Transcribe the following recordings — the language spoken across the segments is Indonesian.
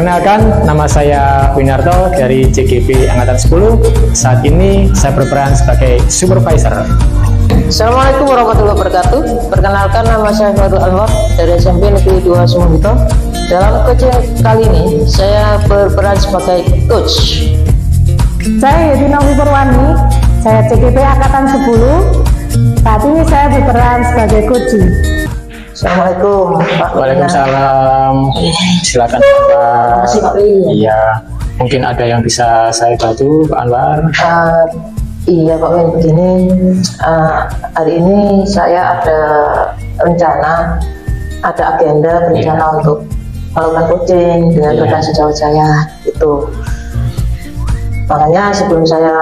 Perkenalkan, nama saya Winarto dari JGP Angkatan 10. Saat ini saya berperan sebagai supervisor. Assalamualaikum warahmatullahi wabarakatuh. Perkenalkan, nama saya Fahrul Anwar dari SMP Negeri 2 Sumbito. Dalam coaching kali ini, saya berperan sebagai coach. Saya Yeti Novi Purwani, saya JGP Angkatan 10. Saat ini saya berperan sebagai coaching. Assalamualaikum Pak. Waalaikumsalam. Silakan Pak. Terima kasih Pak. Iya, mungkin ada yang bisa saya bantu Pak Anwar. Iya Pak Win, begini hari ini saya ada rencana, ada agenda berencana untuk melakukan coaching dengan rekan sejawat saya itu. Makanya sebelum saya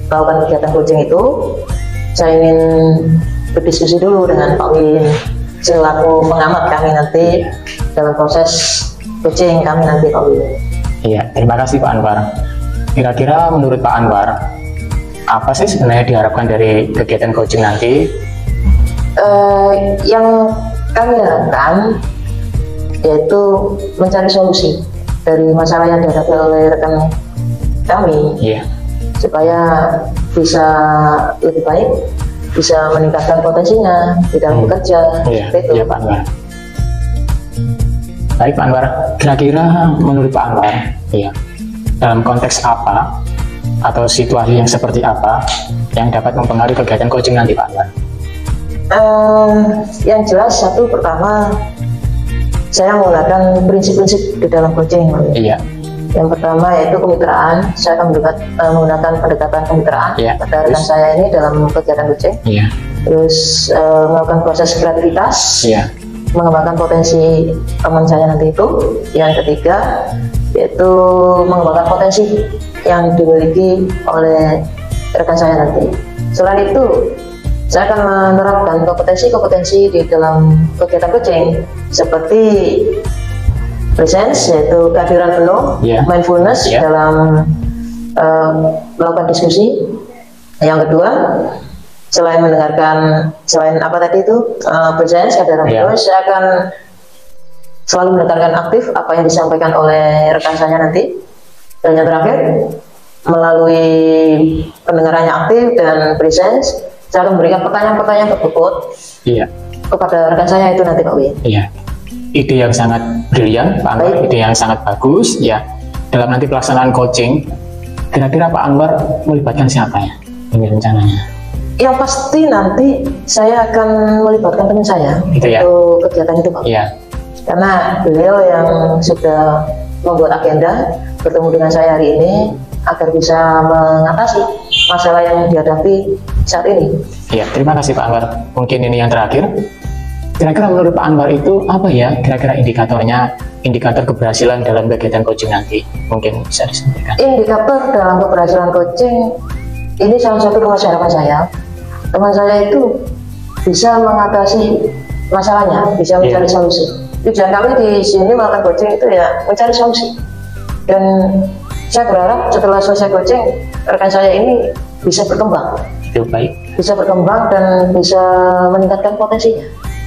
melakukan kegiatan coaching itu, saya ingin berdiskusi dulu dengan Pak Win selaku pengamat kami nanti dalam proses coaching kami nanti Pak Win. Iya, terima kasih Pak Anwar. Kira-kira menurut Pak Anwar, apa sih sebenarnya diharapkan dari kegiatan coaching nanti? Yang kami harapkan yaitu mencari solusi dari masalah yang dihadapi oleh rekan kami, supaya bisa lebih baik, bisa meningkatkan potensinya di dalam bekerja. Iya Pak Anwar. Baik Pak Anwar, kira-kira menurut Pak Anwar, dalam konteks apa atau situasi yang seperti apa yang dapat mempengaruhi kegiatan coaching nanti Pak Anwar? Yang jelas, satu, pertama saya menggunakan prinsip-prinsip di dalam coaching. Iya. Yang pertama yaitu kemitraan. Saya akan menggunakan pendekatan kemitraan pada rekan saya ini dalam kegiatan coaching. Terus melakukan proses kreativitas, mengembangkan potensi teman saya nanti itu. Yang ketiga yaitu mengembangkan potensi yang dimiliki oleh rekan saya nanti. Selain itu, saya akan menerapkan kompetensi-kompetensi di dalam kegiatan coaching seperti presence, yaitu kehadiran penuh, mindfulness dalam melakukan diskusi. Yang kedua, selain apa tadi itu presence, kehadiran penuh, saya akan selalu mendengarkan aktif apa yang disampaikan oleh rekan saya nanti. Dan yang terakhir, melalui pendengarannya aktif dan presence, saya akan memberikan pertanyaan-pertanyaan terbobot kepada rekan saya itu nanti Pak Win. Ide yang sangat brilian Pak Anwar, ide yang sangat bagus. Dalam nanti pelaksanaan coaching, kira-kira Pak Anwar melibatkan siapa ya ini rencananya? Yang pasti nanti saya akan melibatkan teman saya untuk kegiatan itu Pak. Karena beliau yang sudah membuat agenda bertemu dengan saya hari ini agar bisa mengatasi masalah yang dihadapi saat ini. Terima kasih Pak Anwar. Mungkin ini yang terakhir. Kira-kira menurut Pak Anwar itu apa ya kira-kira indikator keberhasilan dalam kegiatan coaching nanti? Mungkin bisa disampaikan. Indikator dalam keberhasilan coaching ini salah satu harapan saya. Teman saya itu bisa mengatasi masalahnya, bisa mencari solusi. Tujuan kami di sini melakukan coaching itu mencari solusi. Dan saya berharap setelah selesai coaching, rekan saya ini bisa berkembang. Bisa berkembang dan bisa meningkatkan potensinya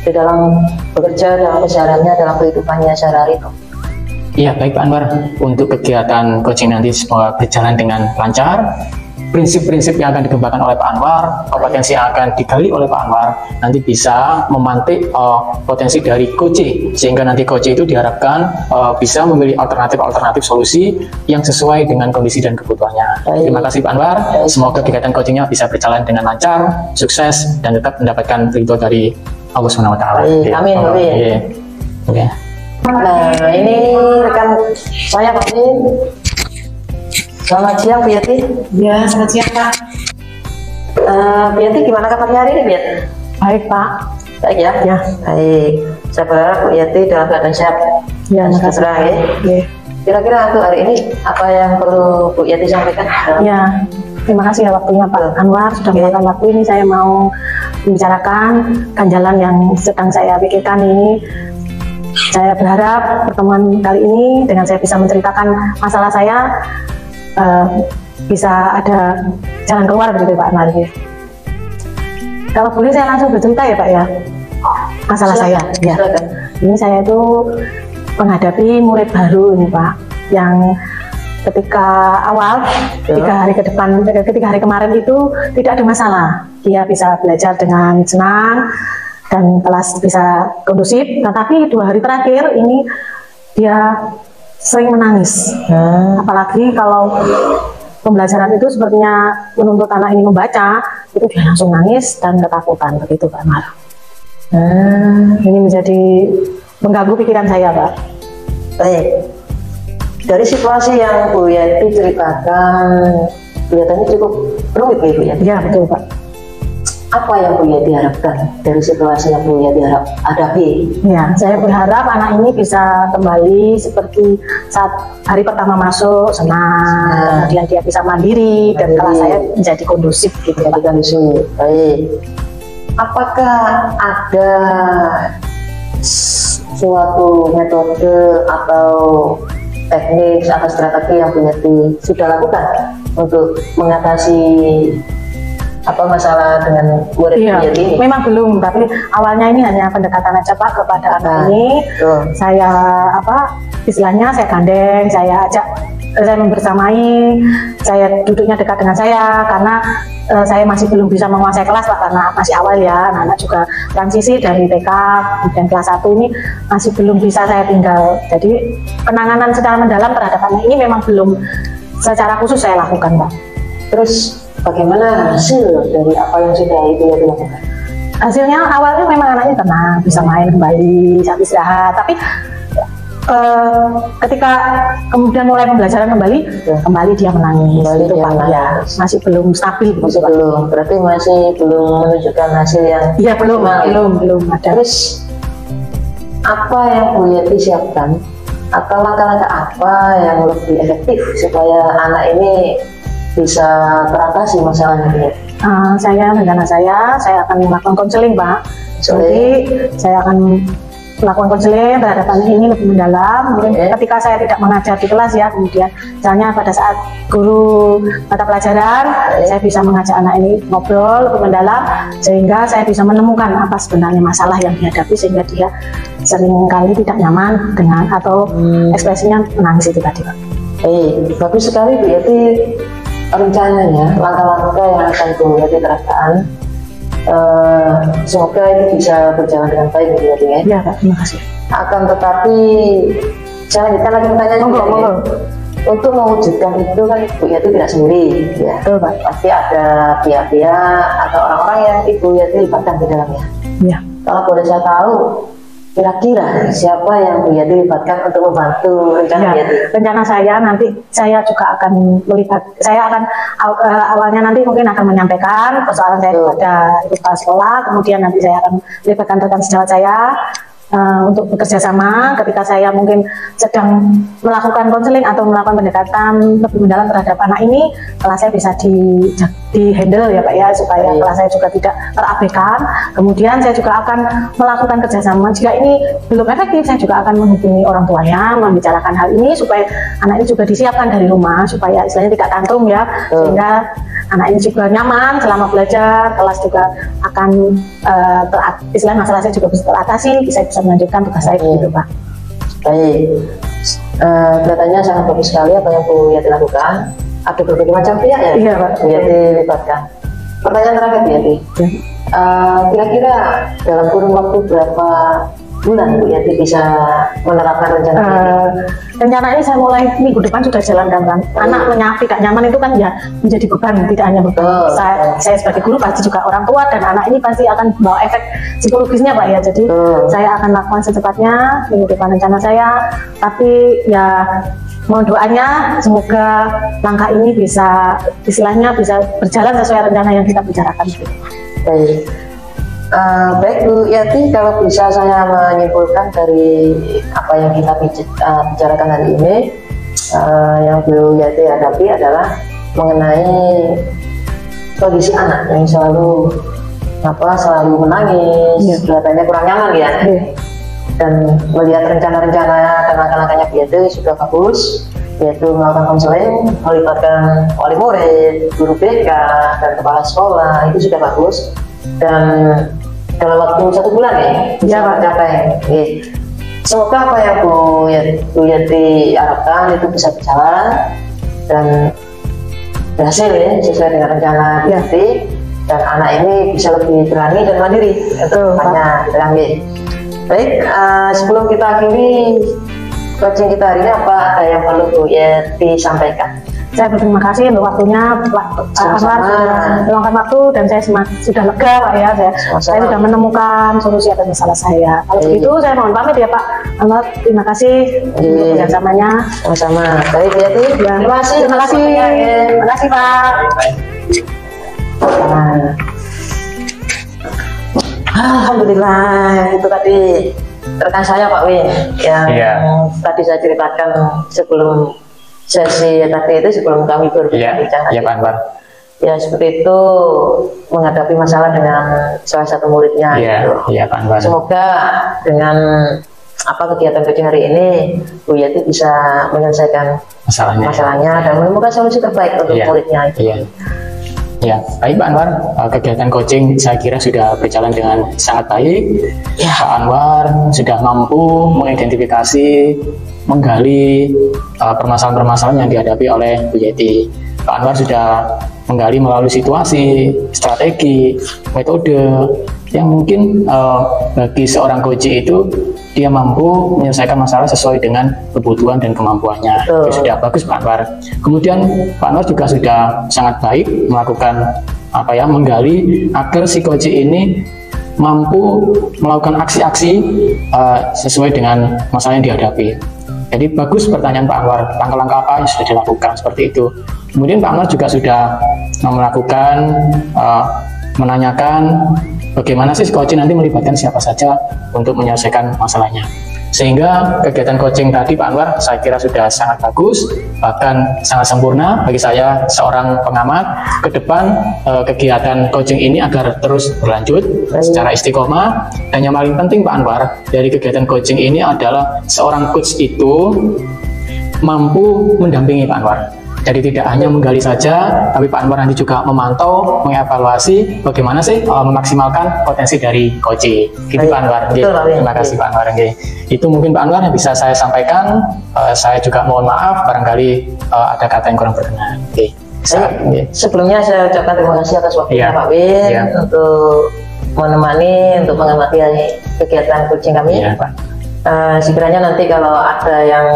di dalam bekerja, dalam kesehariannya, dalam kehidupannya sehari-hari itu. Baik Pak Anwar, untuk kegiatan coaching nanti semoga berjalan dengan lancar. Prinsip-prinsip yang akan dikembangkan oleh Pak Anwar, kompetensi yang akan digali oleh Pak Anwar nanti bisa memantik potensi dari coach, sehingga nanti coach itu diharapkan bisa memilih alternatif solusi yang sesuai dengan kondisi dan kebutuhannya. Terima kasih Pak Anwar, semoga kegiatan coachingnya bisa berjalan dengan lancar, sukses, dan tetap mendapatkan ridho dari Allah SWT. Amin. Nah, ini rekan saya Pak Win. Selamat siang Bu Yeti. Ya, selamat siang Pak. Bu Yeti, gimana kabarnya hari ini Bu Yeti? Baik Pak. Baik ya? Baik. Saya berharap Bu Yeti dalam keadaan sehat. Terserah ya. Kira-kira untuk hari ini apa yang perlu Bu Yeti sampaikan? Terima kasih waktunya Pak Anwar sudah meluangkan waktu ini. Saya mau membicarakan ganjalan yang sedang saya pikirkan ini. Saya berharap pertemuan kali ini dengan saya bisa menceritakan masalah saya, bisa ada jalan keluar begitu Pak Anwar. Kalau boleh saya langsung bercerita ya Pak ya, masalah saya. Ini saya itu menghadapi murid baru ini Pak, yang ketika awal 3 hari ke depan, ketika hari kemarin itu tidak ada masalah, dia bisa belajar dengan senang dan kelas bisa kondusif. Tetapi 2 hari terakhir ini dia sering menangis, apalagi kalau pembelajaran itu sepertinya menuntut anak ini membaca, itu dia langsung nangis dan ketakutan, begitu Pak Anwar. Ini menjadi mengganggu pikiran saya Pak. Baik, dari situasi yang Bu Yati ceritakan kelihatannya cukup rumit ya Bu Yati? Ya betul Pak. Apa yang Bu Yati harapkan dari situasi yang Bu Yati hadapi? Ya, saya berharap anak ini bisa kembali seperti saat hari pertama masuk, senang, kemudian dia bisa mandiri, dan kelas saya menjadi kondusif gitu Pak. Kondusif. Baik. Apakah ada suatu metode atau teknik atau strategi yang Bu Yati sudah lakukan untuk mengatasi masalah dengan murid Bu Yati ini? Memang belum, tapi awalnya ini hanya pendekatan aja Pak kepada anak ini. Saya istilahnya saya gandeng, saya ajak, saya membersamai, saya duduknya dekat dengan saya karena saya masih belum bisa menguasai kelas Pak, karena masih awal ya, anak-anak juga transisi dari TK dan kelas 1 ini masih belum bisa saya tinggal. Jadi penanganan secara mendalam terhadap anak ini memang belum secara khusus saya lakukan Pak. Terus bagaimana hasil dari apa yang sudah Ibu Yati lakukan? Hasilnya awalnya memang anaknya tenang, bisa main kembali, saat istirahat, tapi ketika kemudian mulai pembelajaran kembali dia menangis. Itu Pak ya, masih belum stabil. Masih belum, berarti masih belum menunjukkan hasil yang belum ada. Terus apa yang Bu Yati siapkan atau langkah-langkah apa yang lebih efektif supaya anak ini bisa teratasi masalahnya? Rencana saya akan melakukan konseling Pak. Jadi saya akan melakukan konseling terhadap anak ini lebih mendalam. Mungkin ketika saya tidak mengajar di kelas ya, kemudian misalnya pada saat guru mata pelajaran, saya bisa mengajak anak ini ngobrol lebih mendalam sehingga saya bisa menemukan apa sebenarnya masalah yang dihadapi, sehingga dia seringkali tidak nyaman dengan atau ekspresinya menangis itu tadi Pak. Bagus sekali Bu Yati, rencananya langkah-langkah yang akan Bu Yati terapkan. Semoga ini bisa berjalan dengan baik Bu Yati ya. Ya Pak, terima kasih. Akan tetapi saya lanjutkan lagi pertanyaan. Untuk mewujudkan itu kan Bu Yati tidak sendiri ya. Betul Pak. Pasti ada pihak-pihak atau orang-orang yang Ibu Yati libatkan di dalamnya. Ya. Kalau boleh saya tahu, kira-kira siapa yang Bu Yati libatkan untuk membantu rencana Bu Yati? Rencana saya nanti saya juga akan melibat. Saya akan awalnya nanti mungkin akan menyampaikan persoalan saya kepada kepala sekolah, kemudian nanti saya akan melibatkan rekan sejawat saya untuk bekerja sama ketika saya mungkin sedang melakukan konseling atau melakukan pendekatan lebih mendalam terhadap anak ini, kelas saya bisa di handle ya Pak ya, supaya kelas saya juga tidak terabaikan. Kemudian saya juga akan melakukan kerjasama, jika ini belum efektif saya juga akan menghubungi orang tuanya, membicarakan hal ini supaya anak ini juga disiapkan dari rumah, supaya istilahnya tidak tantrum ya, sehingga anak ini juga nyaman selama belajar, kelas juga akan istilahnya masalah saya juga bisa teratasi, saya bisa melanjutkan tugas saya gitu Pak. Baik, kelihatannya sangat bagus sekali apa yang Bu Yati lakukan. Ada berbagai macam pihak ya? Iya Pak. Bu Yati libatkan. Pertanyaan terakhir Bu Yati, kira-kira dalam kurun waktu berapa bulan Bu Yati bisa menerapkan rencana ini? Rencana ini saya mulai minggu depan sudah jalankan kan. Anak tidak nyaman itu kan ya menjadi beban, tidak hanya beban. Saya sebagai guru pasti juga orang tua dan anak ini pasti akan bawa efek psikologisnya Pak ya. Jadi saya akan lakukan secepatnya minggu depan rencana saya. Tapi ya mohon doanya semoga langkah ini bisa istilahnya bisa berjalan sesuai rencana yang kita bicarakan. Baik. Baik Bu Yati, kalau bisa saya menyimpulkan dari apa yang kita bicarakan hari ini, yang Bu Yati hadapi adalah mengenai kondisi anak yang selalu menangis, kelihatannya kurang nyaman ya. Dan melihat rencana-rencana dan langkah-langkahnya Bu Yati sudah bagus, yaitu melakukan konseling, melibatkan wali murid, guru BK, dan kepala sekolah, itu sudah bagus. Dan dalam waktu 1 bulan ya bisa mencapai. semoga apa yang Bu Yati harapkan itu bisa berjalan dan berhasil ya, sesuai dengan rencana Bu Yati, dan anak ini bisa lebih berani dan mandiri. Itu hanya berani. Baik, sebelum kita akhiri coaching kita hari ini, apa ada yang perlu Bu Yati sampaikan? Saya berterima kasih untuk waktunya, Pak Anwar sudah meluangkan waktu, dan saya sudah lega Pak ya, saya sudah menemukan solusi atas masalah saya. Kalau begitu saya mohon pamit ya Pak Anwar, terima kasih untuk kerjasamanya. Sama-sama. Baik Bu Yati, terima kasih. Terima kasih Pak. Alhamdulillah, itu tadi rekan saya Pak Win yang tadi saya ceritakan sebelum sesi tadi itu, sebelum kami berbincang. Iya Pak Anwar. Ya seperti itu, menghadapi masalah dengan salah satu muridnya. Iya Pak Anwar. Semoga dengan kegiatan coaching hari ini Bu Yati bisa menyelesaikan masalahnya dan menemukan solusi terbaik untuk muridnya itu. Ya, baik Pak Anwar, kegiatan coaching saya kira sudah berjalan dengan sangat baik. Pak Anwar sudah mampu mengidentifikasi, menggali permasalahan-permasalahan yang dihadapi oleh Bu Yati. Pak Anwar sudah menggali melalui situasi, strategi, metode yang mungkin bagi seorang coach itu dia mampu menyelesaikan masalah sesuai dengan kebutuhan dan kemampuannya. Itu sudah bagus Pak Anwar. Kemudian Pak Anwar juga sudah sangat baik melakukan menggali agar si coach ini mampu melakukan aksi-aksi sesuai dengan masalah yang dihadapi. Jadi bagus pertanyaan Pak Anwar, langkah-langkah apa yang sudah dilakukan seperti itu. Kemudian Pak Anwar juga sudah melakukan menanyakan bagaimana sih coaching nanti melibatkan siapa saja untuk menyelesaikan masalahnya. Sehingga kegiatan coaching tadi Pak Anwar saya kira sudah sangat bagus, bahkan sangat sempurna bagi saya seorang pengamat. Ke depan kegiatan coaching ini agar terus berlanjut secara istiqomah. Dan yang paling penting Pak Anwar dari kegiatan coaching ini adalah seorang coach itu mampu mendampingi Pak Anwar. Jadi tidak hanya menggali saja, tapi Pak Anwar nanti juga memantau, mengevaluasi bagaimana sih memaksimalkan potensi dari coaching. Gitu Pak Anwar. Terima kasih Pak Anwar. Itu mungkin Pak Anwar yang bisa saya sampaikan. Saya juga mohon maaf barangkali ada kata yang kurang berkenan. Sebelumnya saya ucapkan terima kasih atas waktunya Pak Win untuk menemani, untuk mengamati kegiatan coaching kami. Sekiranya nanti kalau ada yang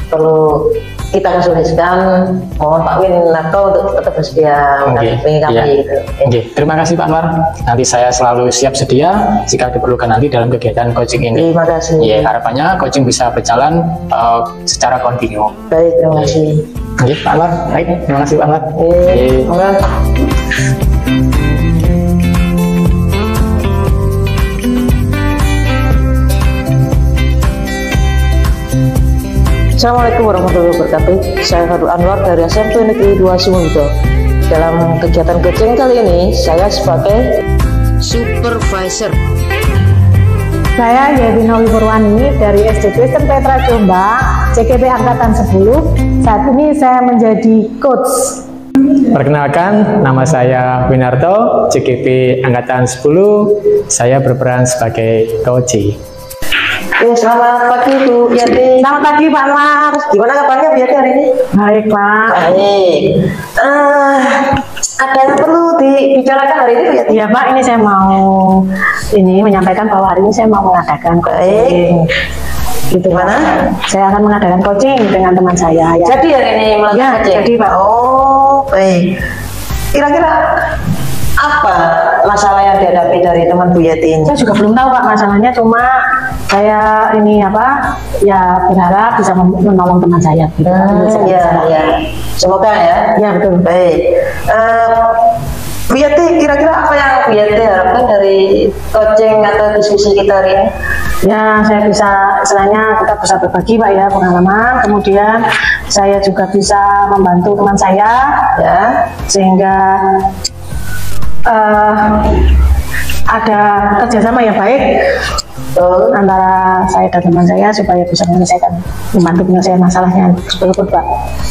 perlu kita konsultasikan, mohon Pak Win atau untuk tetap bersedia mendampingi kami gitu. Terima kasih Pak Anwar. Nanti saya selalu siap sedia jika diperlukan nanti dalam kegiatan coaching ini. Terima kasih. Harapannya coaching bisa berjalan secara kontinu. Baik, terima kasih. Pak Anwar, baik, terima kasih Pak Anwar. Assalamualaikum warahmatullahi wabarakatuh. Saya Fadul Anwar dari SMP Negeri 2 Sumberjo. Dalam kegiatan coaching kali ini, saya sebagai supervisor. Saya Yevina Purwani dari SD Kristen Petra Jombang, CKP Angkatan 10. Saat ini saya menjadi coach. Perkenalkan, nama saya Winarto, CKP Angkatan 10. Saya berperan sebagai coach. Selamat pagi Bu Yati. Selamat pagi Pak Anwar. Gimana kabarnya Bu Yati hari ini? Baik Pak. Baik. Ada yang perlu dibicarakan hari ini Bu Yati? Iya Pak, ini saya mau menyampaikan bahwa hari ini saya mau mengadakan coaching. Gitu mana? Saya akan mengadakan coaching dengan teman saya. Ya. Jadi hari ini melakukan coaching? Jadi Pak. Oh, baik. Kira-kira apa masalah yang dihadapi dari teman Bu Yati ini? Saya juga belum tahu Pak masalahnya, cuma saya berharap bisa menolong teman saya. Semoga ya. Ya betul. Baik. Bu Yati, kira-kira apa yang Bu Yati harapkan dari coaching atau diskusi kita hari ini? Ya, saya bisa, istilahnya kita bisa berbagi Pak ya pengalaman, kemudian saya juga bisa membantu teman saya, ya, sehingga ada kerjasama yang baik antara saya dan teman saya supaya bisa membantu menyelesaikan masalahnya tersebut Pak.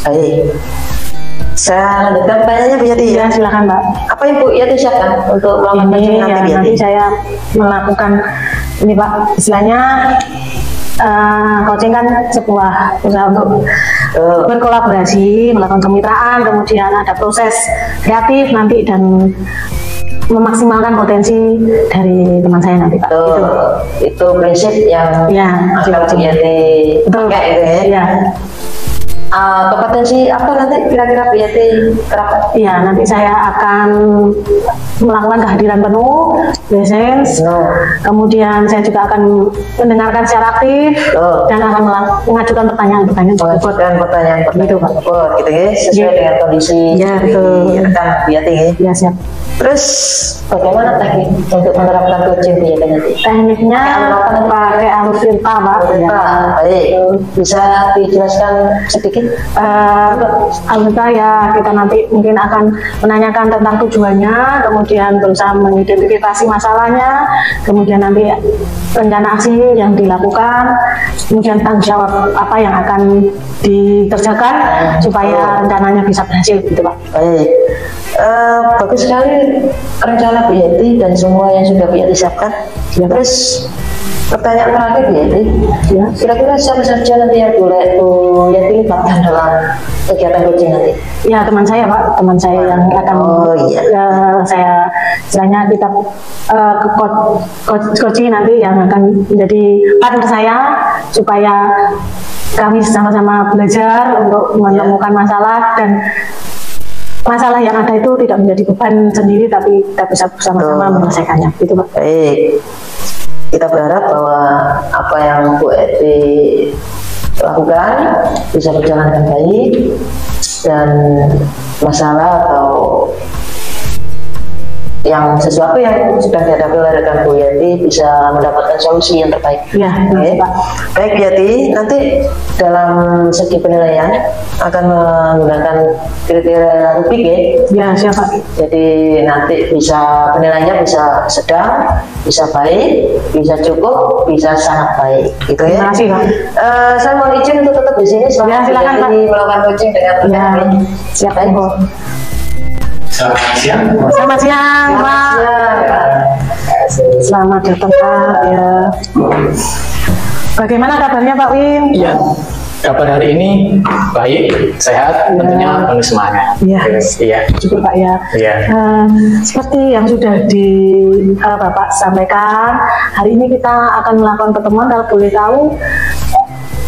Baik. Saya lanjutkan pertanyaannya Bu Yati. Ya silakan Mbak. Apa yang Bu Yati siapkan untuk melakukan nanti saya melakukan ini Pak, istilahnya coaching kan sebuah usaha untuk berkolaborasi, melakukan kemitraan, kemudian ada proses kreatif nanti dan memaksimalkan potensi dari teman saya nanti Pak. Itu prinsip yang akan dipakai gitu ya. Iya. Kompetensi apa nanti kira-kira Yati terapkan? Iya, nanti saya akan melakukan kehadiran penuh, presence, kemudian saya juga akan mendengarkan secara aktif dan akan mengajukan pertanyaan-pertanyaan tersebut. Gitu Pak. Gitu ya, sesuai dengan kondisi rekan Yati ya. Ya siap. Terus bagaimana teknik untuk menerapkan coaching Yati nanti? Tekniknya pakai alur filter Pak. Baik, bisa dijelaskan sedikit? Alurnya ya kita nanti mungkin akan menanyakan tentang tujuannya, kemudian berusaha mengidentifikasi masalahnya, kemudian nanti rencana aksi yang dilakukan, kemudian tanggung jawab apa yang akan dikerjakan supaya rencananya bisa berhasil gitu Pak. Baik. Bagus sekali rencana Bu Yati dan semua yang sudah Bu Yati siapkan. Terus pertanyaan terakhir Bu Yati, kira-kira siapa saja nanti yang boleh Bu Yati libatkan dalam kegiatan coaching nanti? Ya teman saya Pak, teman saya yang akan saya istilahnya kita coaching nanti yang akan menjadi partner saya supaya kami sama-sama belajar untuk menemukan masalah dan masalah yang ada itu tidak menjadi beban sendiri tapi kita bisa bersama-sama menyelesaikannya gitu Pak. Baik, kita berharap bahwa apa yang Bu Yati lakukan bisa berjalan dengan baik dan masalah atau yang sesuatu yang sudah dihadapi oleh rekan Bu Yati bisa mendapatkan solusi yang terbaik. Ya, okay. Baik Bu Yati, nanti dalam segi penilaian akan menggunakan kriteria rubik ya. Ya, siapa? Jadi nanti bisa penilaiannya bisa sedang, bisa baik, bisa cukup, bisa sangat baik. Gitu ya. Terima kasih Pak. Saya mohon izin untuk tetap di sini selama silakan Pak. Melakukan coaching dengan siap Pak. Selamat siang. Selamat siang, Pak. Selamat datang, Pak. Ya. Bagaimana kabarnya, Pak Win? Iya. Kabar hari ini baik, sehat, tentunya penuh semangat. Iya. Iya. Cukup Pak ya. Iya. Seperti yang sudah Bapak sampaikan, hari ini kita akan melakukan pertemuan. Kalau boleh tahu,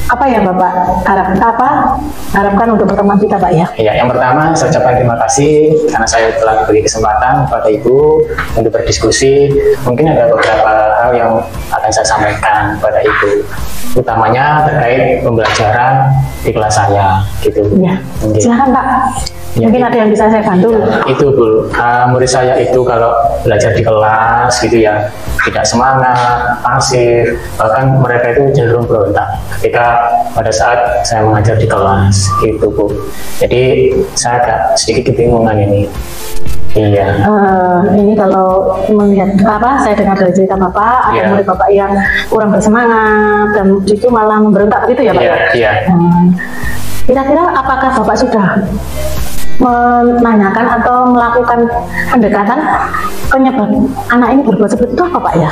apa ya Bapak harapkan untuk pertemuan kita Pak ya? Ya, yang pertama saya ucapkan terima kasih karena saya telah diberi kesempatan kepada Ibu untuk berdiskusi. Mungkin ada beberapa hal yang akan saya sampaikan kepada Ibu, utamanya terkait pembelajaran di kelas saya, gitu. Ya, silakan Pak. Ya, mungkin ada yang bisa saya bantu. Itu Bu, murid saya itu kalau belajar di kelas gitu ya, tidak semangat, pasif, bahkan mereka itu cenderung berontak ketika pada saat saya mengajar di kelas gitu Bu. Jadi saya agak sedikit kebingungan ini. Iya. Ini kalau melihat saya dengar dari cerita Bapak, ada murid Bapak yang kurang bersemangat dan justru malah memberontak begitu ya Pak? Iya. Kira-kira apakah Bapak sudah menanyakan atau melakukan pendekatan penyebab anak ini berbuat seperti itu apa Pak ya?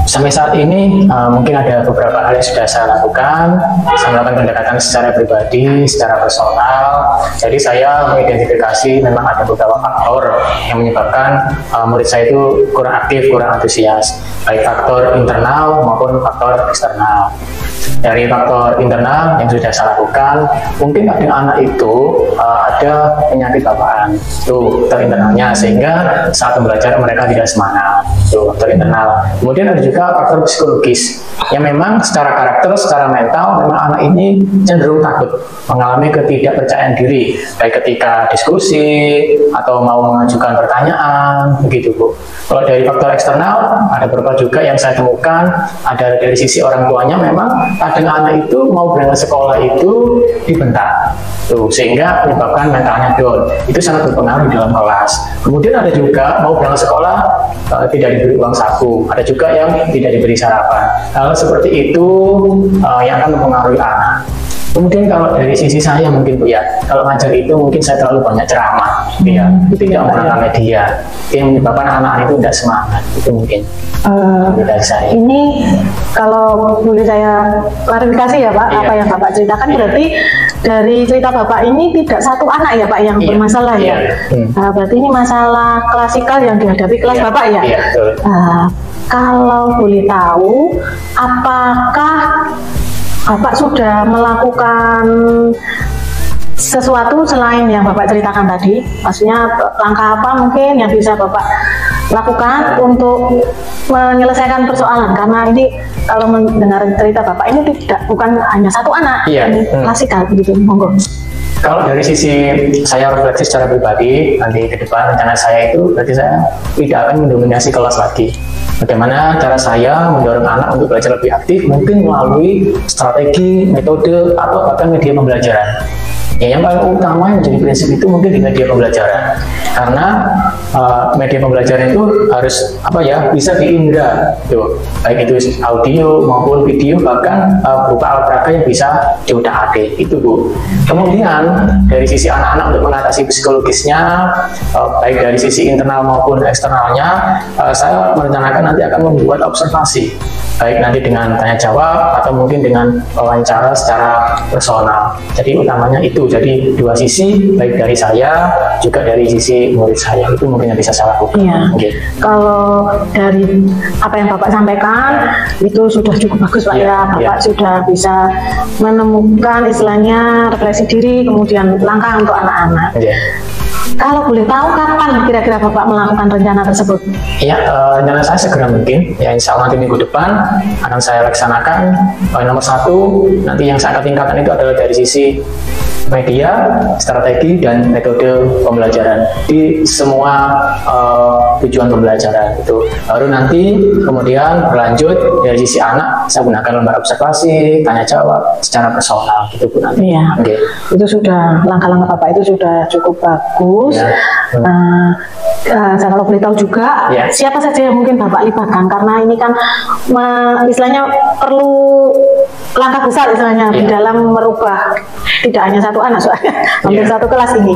Sampai saat ini mungkin ada beberapa hal yang sudah saya lakukan. Saya melakukan pendekatan secara pribadi, secara personal. Jadi saya mengidentifikasi memang ada beberapa faktor yang menyebabkan murid saya itu kurang aktif, kurang antusias, baik faktor internal maupun faktor eksternal. Dari faktor internal yang sudah saya lakukan, mungkin pada anak itu ada penyakit bawaan, itu faktor internalnya, sehingga saat belajar mereka tidak semangat, itu faktor internal. Kemudian ada juga faktor psikologis, yang memang secara karakter, secara mental, memang anak ini cenderung takut, mengalami ketidakpercayaan diri, baik ketika diskusi atau mau mengajukan pertanyaan, begitu Bu. Kalau dari faktor eksternal, ada beberapa juga yang saya temukan, ada dari sisi orang tuanya memang kadang anak itu mau berangkat sekolah itu dibentak, tuh, sehingga menyebabkan mentalnya down. Itu sangat berpengaruh di dalam kelas. Kemudian ada juga mau berangkat sekolah tidak diberi uang saku, ada juga yang tidak diberi sarapan. Hal seperti itu yang akan mempengaruhi anak. Kemudian kalau dari sisi saya mungkin Bu ya, kalau ngajar itu mungkin saya terlalu banyak ceramah, ya, tidak menggunakan media, yang menyebabkan anak-anak itu tidak semangat, itu mungkin. Dari saya. Ini kalau boleh saya klarifikasi ya Pak, Iya. apa yang Bapak ceritakan berarti dari cerita Bapak ini tidak satu anak ya Pak yang Iya. bermasalah Iya. ya. Berarti ini masalah klasikal yang dihadapi kelas Iya. Bapak ya. Iya, betul. Kalau boleh tahu, apakah Bapak sudah melakukan sesuatu selain yang Bapak ceritakan tadi? Maksudnya langkah apa mungkin yang bisa Bapak lakukan untuk menyelesaikan persoalan? Karena ini kalau mendengar cerita Bapak ini bukan hanya satu anak, Iya. ini klasikal begitu, monggo. Kalau dari sisi saya refleksi secara pribadi, nanti ke depan rencana saya itu berarti saya tidak akan mendominasi kelas lagi. Bagaimana cara saya mendorong anak untuk belajar lebih aktif, mungkin melalui strategi, metode, atau bahkan media pembelajaran. Ya, yang paling utama yang menjadi prinsip itu mungkin di media pembelajaran, karena media pembelajaran itu harus bisa diindra, baik itu audio maupun video, bahkan berupa alat peraga yang bisa diutak-atik itu Bu. Kemudian dari sisi anak-anak untuk mengatasi psikologisnya, baik dari sisi internal maupun eksternalnya, saya merencanakan nanti akan membuat observasi, baik nanti dengan tanya jawab atau mungkin dengan wawancara secara personal. Jadi utamanya itu, jadi dua sisi, baik dari saya juga dari sisi murid saya, itu mungkin yang bisa saya lakukan. Iya. Okay. Kalau dari apa yang Bapak sampaikan itu sudah cukup bagus Pak ya. Bapak sudah bisa menemukan istilahnya refleksi diri, kemudian langkah untuk anak-anak. Kalau boleh tahu kapan kira-kira Bapak melakukan rencana tersebut? Ya, rencana saya segera mungkin. Ya, insya Allah nanti minggu depan akan saya laksanakan. Nomor satu, nanti yang saya akan tingkatkan itu adalah dari sisi media, strategi, dan metode pembelajaran di semua tujuan pembelajaran itu. Baru nanti kemudian berlanjut dari sisi anak, saya gunakan lembar observasi, tanya jawab secara personal gitu Bu nanti. Iya. Okay. Itu sudah langkah-langkah Bapak itu sudah cukup bagus. Ya. Saya kalau boleh tahu juga siapa saja yang mungkin Bapak libatkan, karena ini kan istilahnya perlu langkah besar istilahnya di dalam merubah tidak hanya satu anak soalnya hampir satu kelas ini.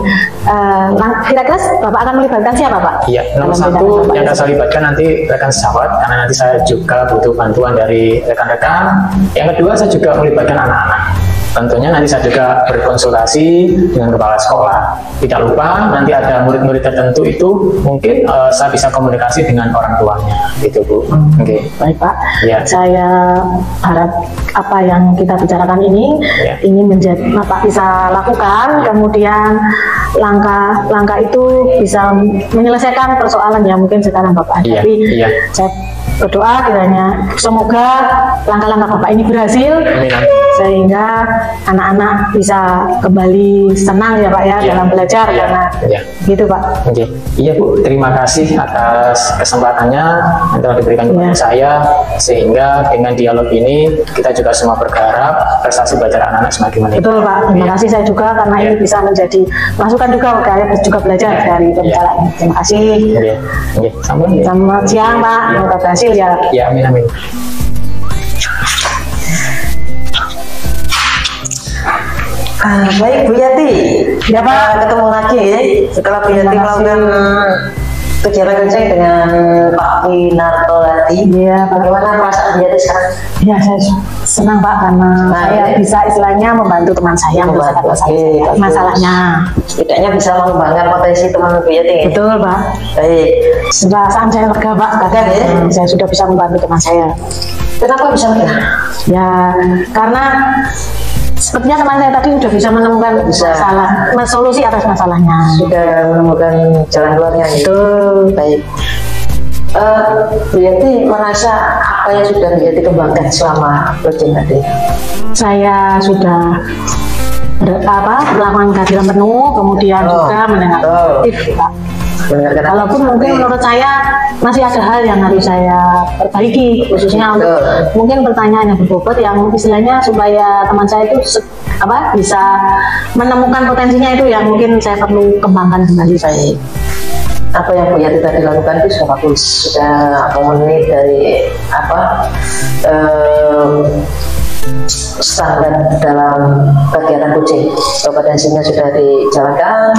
Kira-kira Bapak akan melibatkan siapa Pak? Iya, nomor satu yang akan saya libatkan nanti rekan sejawat, karena nanti saya juga butuh bantuan dari rekan-rekan. Yang kedua, saya juga melibatkan anak-anak. Tentunya nanti saya juga berkonsultasi dengan kepala sekolah. Tidak lupa nanti ada murid-murid tertentu itu mungkin saya bisa komunikasi dengan orang tuanya, gitu Bu. Oke. Baik Pak. Ya. Saya harap apa yang kita bicarakan ini menjadi Bapak bisa lakukan, kemudian langkah-langkah itu bisa menyelesaikan persoalan yang mungkin sekarang Bapak hadapi. Saya berdoa kiranya semoga langkah-langkah Bapak ini berhasil. Amin. Sehingga anak-anak bisa kembali senang ya Pak ya dalam belajar karena gitu Pak. Oke. Iya Bu, terima kasih atas kesempatannya yang telah diberikan kepada saya, sehingga dengan dialog ini kita juga semua berharap prestasi belajar anak-anak semakin meningkat. Betul Pak, terima kasih saya juga karena ini bisa menjadi masukan juga juga belajar dari pembicaraan ini. Terima kasih. Selamat siang Pak, semoga berhasil ya. Ya, amin. Baik Bu Yati, ya Pak, ketemu lagi setelah Bu Yati melakukan kegiatan kerja dengan Pak Winarto tadi. Iya, bagaimana perasaan Bu Yati sekarang? Ya, saya senang Pak karena saya bisa istilahnya membantu teman saya menyelesaikan masalahnya. Setidaknya bisa mengembangkan potensi teman Bu Yati. Betul Pak. Baik. Perasaan saya lega Pak, karena saya sudah bisa membantu teman saya. Kenapa bisa lega? Ya, karena sepertinya teman saya tadi sudah bisa menemukan solusi atas masalahnya. Sudah menemukan jalan keluarnya. Itu baik. Bu Yati merasa apa yang sudah Bu Yati kembangkan selama proyek tadi? Saya sudah melakukan kehadiran penuh, kemudian juga mendengar aktif Pak. Walaupun mungkin menurut saya masih ada hal yang harus saya perbaiki, khususnya untuk mungkin pertanyaan yang berbobot yang istilahnya supaya teman saya itu bisa menemukan potensinya itu yang mungkin saya perlu kembangkan kembali. Baik. Apa yang Bu Yati tadi lakukan itu sudah bagus, sudah memenuhi dari standar dalam kegiatan coaching. Kompetensinya sudah dijalankan,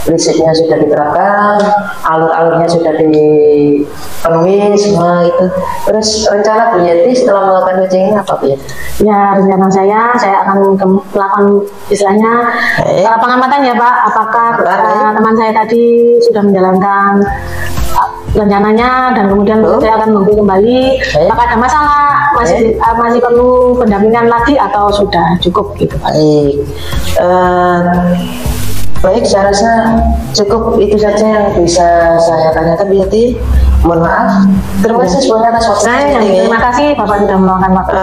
prinsipnya sudah diterapkan, alur-alurnya sudah dipenuhi semua itu. Terus rencana Bu Yeti setelah melakukan coaching ini apa Bu Yeti? Ya, rencana saya akan melakukan istilahnya pengamatan ya Pak, apakah teman saya tadi sudah menjalankan rencananya dan kemudian saya akan menunggu kembali apakah ada masalah, masih perlu pendampingan lagi atau sudah cukup gitu Pak. Baik, saya rasa cukup itu saja yang bisa saya tanyakan Bu Yeti. Mohon maaf. Terima kasih semuanya atas waktunya. Terima kasih Bapak sudah meluangkan waktu.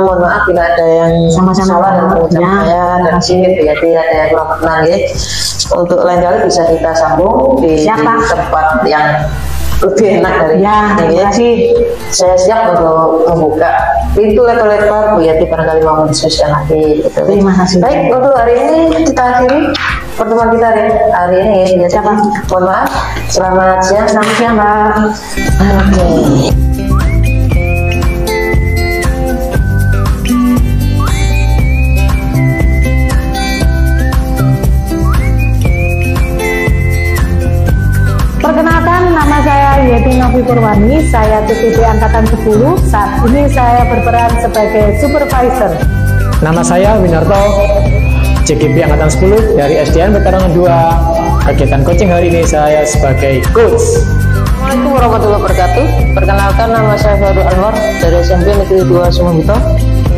Mohon maaf bila ada yang salah dalam pengucapan saya dan mungkin Bu Yeti ada yang kurang berkenan ya. Untuk lain kali bisa kita sambung di tempat yang lebih enak dari terima kasih. Saya siap untuk membuka pintu lebar-lebar Bu Yeti barangkali mau mendiskusikan lagi gitu. Terima kasih. Baik, untuk hari ini kita akhiri pertemuan kita hari ini ya. Mohon maaf. Selamat siang. Selamat siang Mbak. Oke. Perkenalkan, nama saya Yeti Novi Purwani, saya CKP Angkatan 10. Saat ini saya berperan sebagai supervisor. Nama saya Winarto, CKP Angkatan 10 dari SDN Veteran 2. Kegiatan coaching hari ini saya sebagai coach. Assalamualaikum warahmatullahi wabarakatuh. Perkenalkan, nama saya Faru Anwar dari SMP Negeri 2 Sumbito.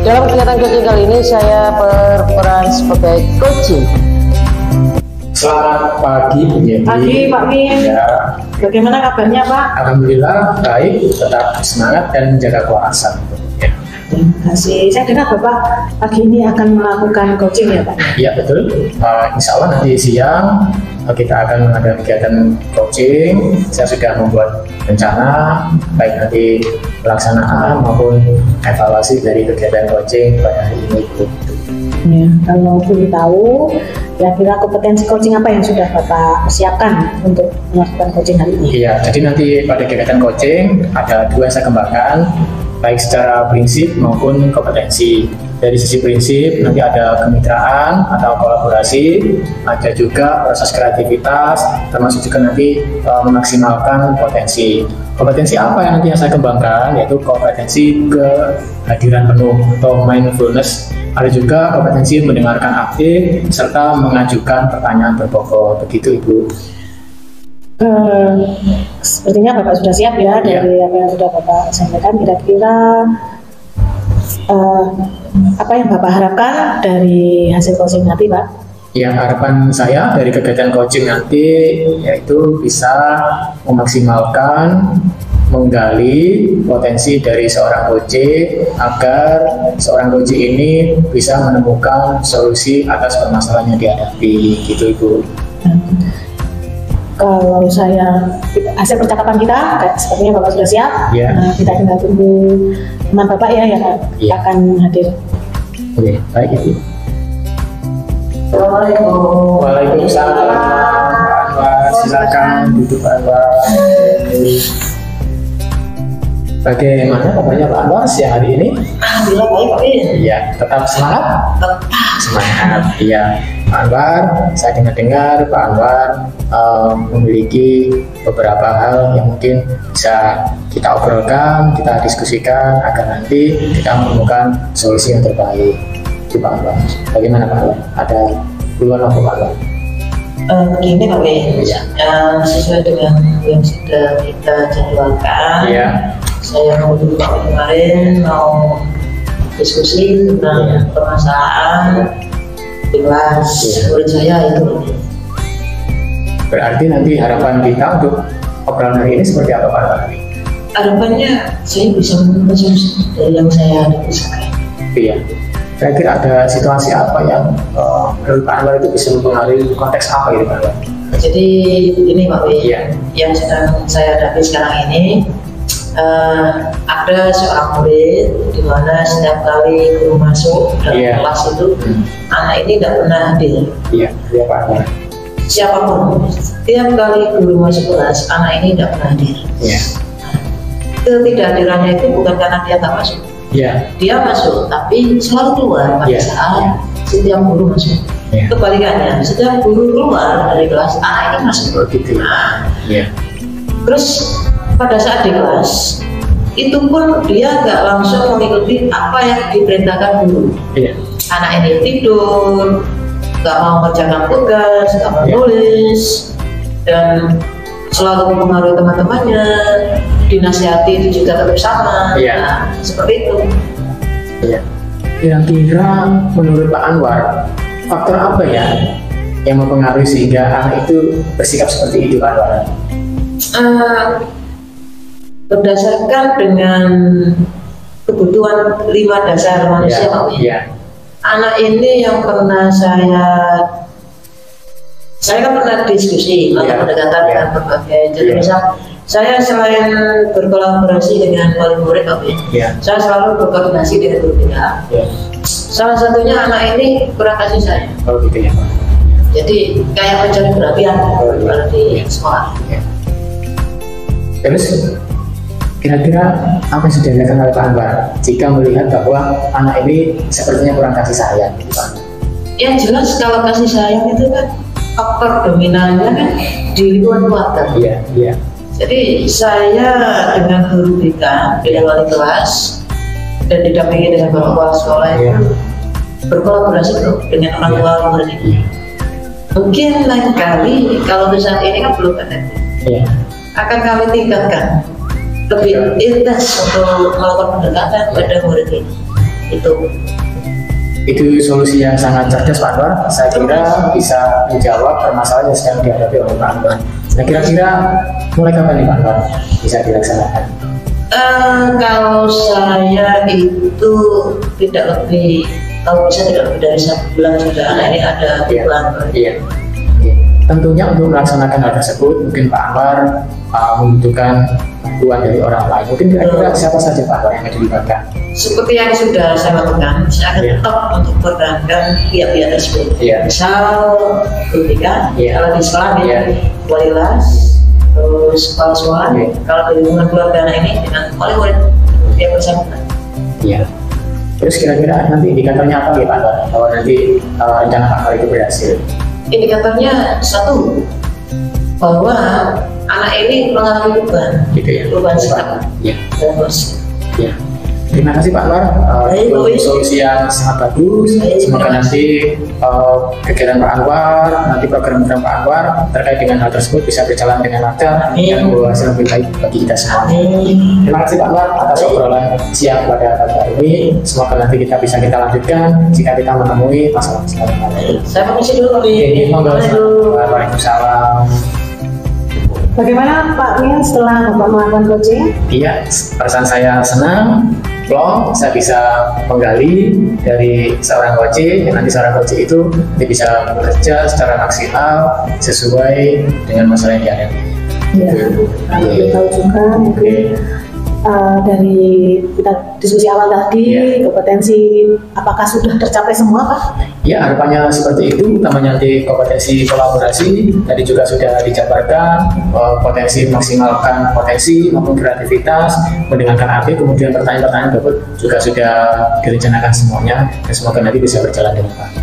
Dalam kegiatan coaching kali ini saya berperan sebagai coaching. Selamat pagi Bu Yeti. Pagi Pak Min. Ya. Bagaimana kabarnya Pak? Alhamdulillah baik, tetap semangat dan menjaga kewarasan. Ya. Terima kasih. Saya dengar Bapak pagi ini akan melakukan coaching ya Pak? Iya betul. Insya Allah nanti siang kita akan mengadakan kegiatan coaching. Saya sudah membuat rencana baik nanti pelaksanaan maupun evaluasi dari kegiatan coaching pada hari ini. Ya, kalau boleh tahu, kira-kira kompetensi coaching apa yang sudah Bapak persiapkan untuk melakukan coaching hari ini? Iya, jadi nanti pada kegiatan coaching ada dua yang saya kembangkan, baik secara prinsip maupun kompetensi. Dari sisi prinsip nanti ada kemitraan atau kolaborasi, ada juga proses kreativitas, termasuk juga nanti memaksimalkan potensi. Kompetensi apa yang nanti yang saya kembangkan, yaitu kompetensi kehadiran penuh atau mindfulness. Ada juga kompetensi mendengarkan aktif serta mengajukan pertanyaan berbobot. Begitu Ibu. Sepertinya Bapak sudah siap ya dari apa yang sudah Bapak sampaikan. Kira-kira apa yang Bapak harapkan dari hasil coaching nanti Pak? Ya, harapan saya dari kegiatan coaching nanti yaitu bisa memaksimalkan, menggali potensi dari seorang coach agar seorang coach ini bisa menemukan solusi atas permasalahan yang dihadapi, gitu Ibu. Kalau saya hasil percakapan kita sepertinya Bapak sudah siap. Nah, kita tinggal tunggu teman Bapak yang akan hadir. Oke, baik Ibu. Assalamualaikum. Waalaikumsalam. Pak Anwar, silakan duduk Pak Anwar. Bagaimana kabarnya Pak Anwar siang hari ini? Alhamdulillah baik Pak. Iya, tetap semangat? Tetap semangat. Iya, Pak Anwar, saya dengar Pak Anwar memiliki beberapa hal yang mungkin bisa kita obrolkan, kita diskusikan agar nanti kita menemukan solusi yang terbaik. Itu Pak Anwar. Bagaimana Pak Anwar? Ada keluhan apa Pak Anwar? Begini Pak sesuai dengan yang sudah kita jadwalkan. Saya mau dulu kemarin mau diskusi tentang permasalahan jelas menurut saya itu. Berarti nanti harapan kita untuk obrolan hari ini seperti apa Pak Anwar? Harapannya saya bisa menemukan solusi dari yang saya hadapi sekarang. Iya. Kira-kira ada situasi apa yang menurut Pak Anwar itu bisa mempengaruhi konteks apa gitu Pak Anwar? Jadi ini Pak yang sedang saya hadapi sekarang ini ada seorang murid di mana setiap kali guru masuk dalam kelas itu anak ini tidak pernah hadir. Iya Pak Anwar. Siapapun, setiap kali guru masuk kelas anak ini tidak pernah hadir. Ketidakhadirannya itu bukan karena dia tak masuk. Dia masuk, tapi selalu keluar pada saat setiap guru masuk. Kebalikannya, setiap guru keluar dari kelas, anak ini masuk. Terus pada saat di kelas, itu pun dia nggak langsung mengikuti apa yang diperintahkan guru. Anak ini tidur, nggak mau mengerjakan tugas, nggak mau nulis, dan selalu mempengaruhi teman-temannya, dinasihati itu juga tetap sama. Nah, seperti itu. Kira-kira menurut Pak Anwar, faktor apa ya yang mempengaruhi sehingga anak itu bersikap seperti itu, Pak Anwar? Berdasarkan dengan kebutuhan 5 dasar manusia, Pak. Anak ini yang pernah saya kan pernah diskusi melakukan pendekatan dengan berbagai. Jadi misal saya selain berkolaborasi dengan wali murid, saya selalu berkoordinasi dengan guru BK. Salah satunya anak ini kurang kasih sayang. Jadi kayak mencari perhatian di sekolah. Terus kira-kira apa yang sudah dilakukan oleh Pak Anwar jika melihat bahwa anak ini sepertinya kurang kasih sayang? Ya jelas kalau kasih sayang itu kan faktor dominannya kan di lingkungan keluarga. Jadi saya dengan guru BK, dengan wali kelas, dan didampingi dengan kepala sekolah itu berkolaborasi dengan orang tua murid ini. Mungkin lain kali kalau saat ini kan belum ada, akan kami tingkatkan lebih intens untuk melakukan pendekatan pada murid ini. Itu solusi yang sangat cerdas, Pak Anwar. Saya kira bisa menjawab permasalahan yang sedang dihadapi oleh Pak Anwar. Nah, kira-kira mulai kapan nih Pak Anwar bisa dilaksanakan? Kalau saya itu tidak lebih dari 1 bulan sudah. Anak ini ada bulan. Tentunya untuk melaksanakan hal tersebut mungkin Pak Anwar membutuhkan bantuan dari orang lain. Mungkin kira-kira siapa saja Pak Anwar yang dilibatkan? Seperti yang sudah saya lakukan, saya akan tetap untuk berperankan pihak-pihak tersebut. Misal guru BK, kalau di sekolah wali kelas, terus kepala sekolah, kalau di lingkungan keluarga anak ini dengan wali murid yang bersangkutan. Terus kira-kira nanti indikatornya apa ya Pak Anwar kalau nanti rencana Pak Anwar itu berhasil? Indikatornya satu, bahwa anak ini mengalami perubahan sikap dan proses. Terima kasih Pak Anwar, solusi yang sangat bagus. Semoga nanti kegiatan Pak Anwar, nanti program-program Pak Anwar terkait dengan hal tersebut bisa berjalan dengan lancar dan berhasil lebih baik bagi kita semua. Terima kasih Pak Anwar atas obrolan siang pada pagi hari ini. Semoga nanti kita bisa lanjutkan jika kita menemui masalah-masalah yang lain. Saya permisi dulu. Waalaikumsalam. Bagaimana Pak Min setelah Bapak melakukan coaching? Perasaan saya senang. Saya bisa menggali dari seorang coaching, nanti seorang coaching itu bisa bekerja secara maksimal sesuai dengan masalah yang dihadapi. Kita tahu juga mungkin dari kita diskusi awal tadi, kompetensi apakah sudah tercapai semua Pak? Harapannya seperti itu, utamanya nanti kompetensi kolaborasi tadi juga sudah dijabarkan, potensi maksimalkan potensi maupun kreativitas, mendengarkan arti, kemudian pertanyaan-pertanyaan berikut juga sudah direncanakan semuanya, dan semoga nanti bisa berjalan dengan baik.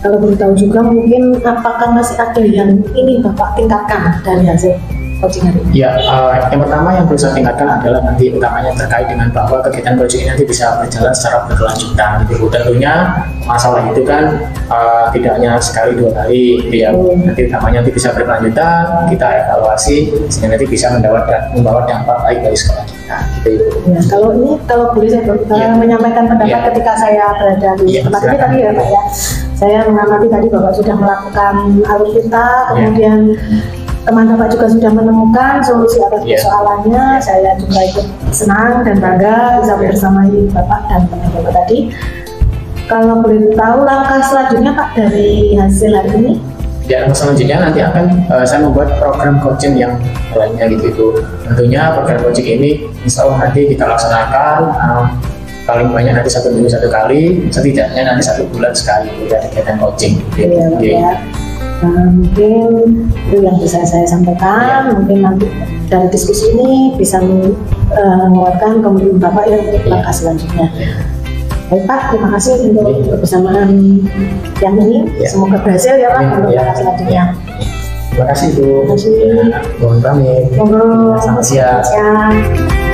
Kalau boleh tahu juga mungkin apakah masih ada yang ini Bapak tingkatkan dari hasil coaching hari ini? Yang pertama yang perlu saya tingkatkan adalah nanti utamanya terkait dengan bahwa kegiatan coaching ini nanti bisa berjalan secara berkelanjutan. Tentunya masalah itu kan tidak hanya sekali 2 kali, nanti utamanya nanti bisa berkelanjutan, kita evaluasi sehingga nanti bisa membawa dampak baik bagi sekolah kita. Kalau boleh saya menyampaikan pendapat ketika saya berada di tempat ini tadi ya Pak ya. Saya mengamati tadi Bapak sudah melakukan alutsista, kemudian teman Bapak juga sudah menemukan solusi atas persoalannya. Saya juga ikut senang dan bangga bisa bersamai Bapak dan teman Bapak tadi. Kalau boleh tahu langkah selanjutnya Pak dari hasil hari ini? Langkah selanjutnya nanti akan saya membuat program coaching yang lainnya gitu. Tentunya program coaching ini insya Allah nanti kita laksanakan paling banyak nanti 1 minggu 1 kali, setidaknya nanti 1 bulan sekali ada kegiatan coaching. Mungkin itu yang bisa saya sampaikan. Mungkin nanti dari diskusi ini bisa menguatkan komitmen Bapak ya untuk langkah selanjutnya. Baik Pak, terima kasih untuk kebersamaan yang ini. Semoga berhasil ya Pak untuk langkah selanjutnya. Terima kasih Bu. Terima kasih. Mohon pamit. Selamat siang.